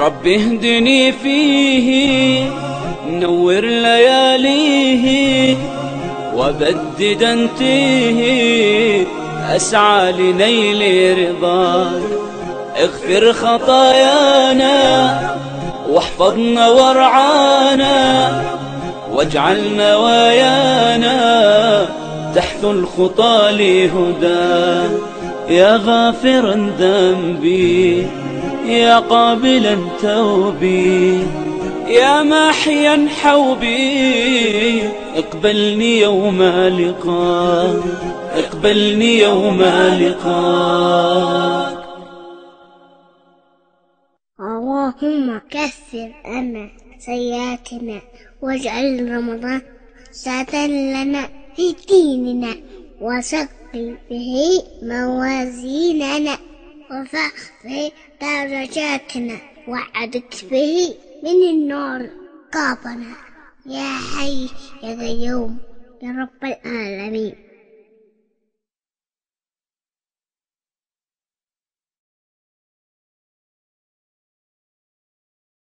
ربي اهدني فيه، نور لياليه، وبدد انتيه، أسعى لنيل رضاك. اغفر خطايانا واحفظنا وارعانا، واجعل نوايانا تحث الخطى لهداك. يا غافرا ذنبي، يا قابلا توبي، يا ماحيا حوبي، اقبلني يوم لقاك، اقبلني يوم لقاك. اللهم كفر عنا سيئاتنا، واجعل رمضان سعة لنا في ديننا، وثقل به موازيننا، وفخ به درجاتنا، وعدت به من النار قابنا، يا حي يا قيوم يا رب العالمين.